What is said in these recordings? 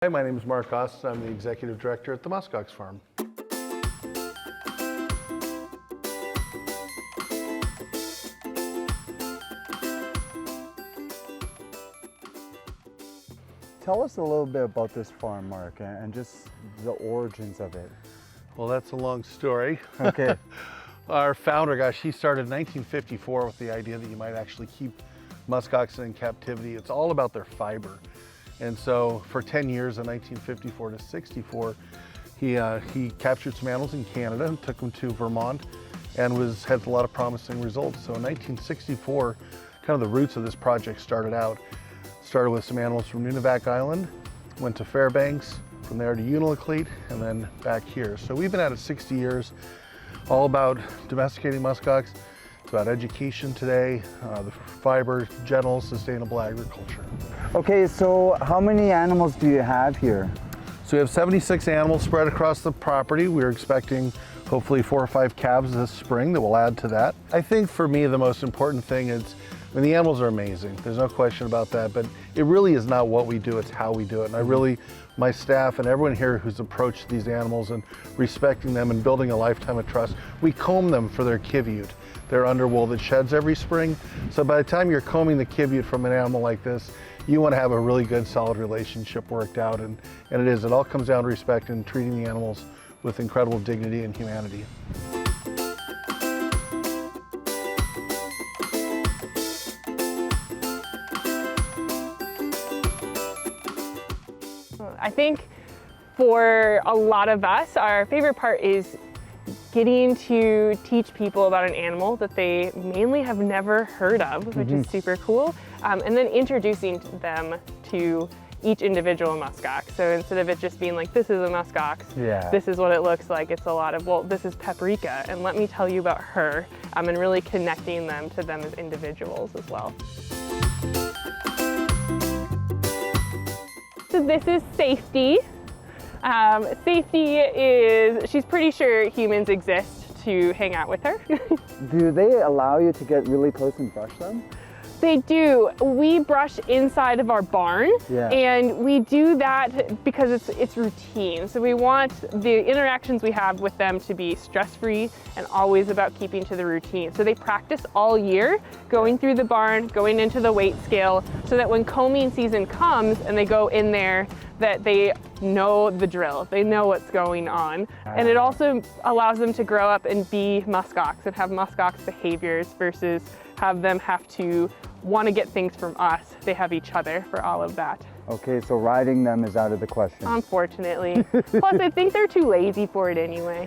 Hi, my name is Mark Austin. I'm the Executive Director at the Muskox Farm. Tell us a little bit about this farm, Mark, and just the origins of it. Well, that's a long story. Okay. Our founder, he started in 1954 with the idea that you might actually keep muskoxen in captivity. It's all about their fiber. And so for 10 years in 1954 to 64, he captured some animals in Canada and took them to Vermont and had a lot of promising results. So in 1964, kind of the roots of this project started with some animals from Nunivak Island, went to Fairbanks, from there to Unalakleet, and then back here. So we've been at it 60 years, all about domesticating muskox. It's about education today, the fiber, gentle, sustainable agriculture. Okay, so how many animals do you have here? So we have 76 animals spread across the property. We're expecting hopefully 4 or 5 calves this spring that will add to that. I think for me the most important thing is, the animals are amazing, there's no question about that, but it really is not what we do, it's how we do it. And my staff and everyone here who's approached these animals and respecting them and building a lifetime of trust, we comb them for their kivute, their underwool that sheds every spring. So by the time you're combing the kivute from an animal like this, you want to have a really good, solid relationship worked out, and it all comes down to respect and treating the animals with incredible dignity and humanity. I think for a lot of us, our favorite part is getting to teach people about an animal that they mainly have never heard of, which is super cool, and then introducing them to each individual muskox. So instead of it just being like, this is a muskox, this is what it looks like, it's a lot of, well, this is Paprika, and let me tell you about her, and really connecting them to them as individuals as well. So this is Safety. Safety she's pretty sure humans exist to hang out with her. Do they allow you to get really close and brush them? They do. We brush inside of our barn, and we do that because it's routine. So we want the interactions we have with them to be stress-free and always about keeping to the routine. So they practice all year, going through the barn, going into the weight scale, so that when combing season comes and they go in there, that they know the drill, they know what's going on. And it also allows them to grow up and be muskox and have muskox behaviors versus have them have to want to get things from us. They have each other for all of that. Okay, so riding them is out of the question. Unfortunately. Plus, I think they're too lazy for it anyway.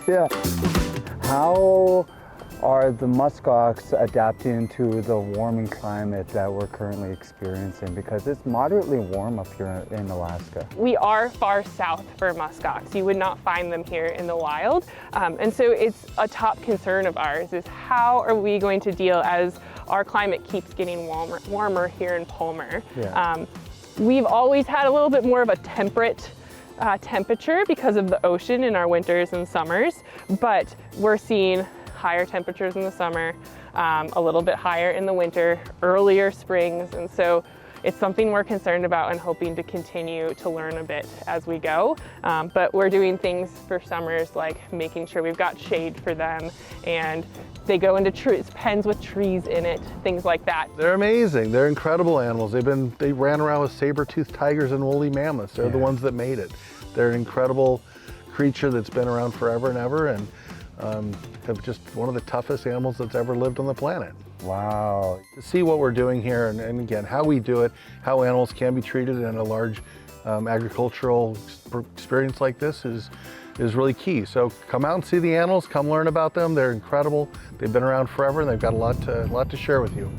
Yeah. How are the muskox adapting to the warming climate that we're currently experiencing? Because it's moderately warm up here in Alaska. We are far south for muskox. You would not find them here in the wild. And so it's a top concern of ours is how are we going to deal as our climate keeps getting warmer here in Palmer. We've always had a little bit more of a temperate temperature because of the ocean in our winters and summers, but we're seeing higher temperatures in the summer, a little bit higher in the winter, earlier springs, and so it's something we're concerned about and hoping to continue to learn a bit as we go. But we're doing things for summers like making sure we've got shade for them, and they go into pens with trees in it, things like that. They're amazing. They're incredible animals. They ran around with saber-toothed tigers and woolly mammoths. They're the ones that made it. They're an incredible creature that's been around forever and ever, and just one of the toughest animals that's ever lived on the planet. Wow. To see what we're doing here, and again, how we do it, how animals can be treated in a large agricultural experience like this is really key. So come out and see the animals, come learn about them. They're incredible. They've been around forever, and they've got a lot to share with you.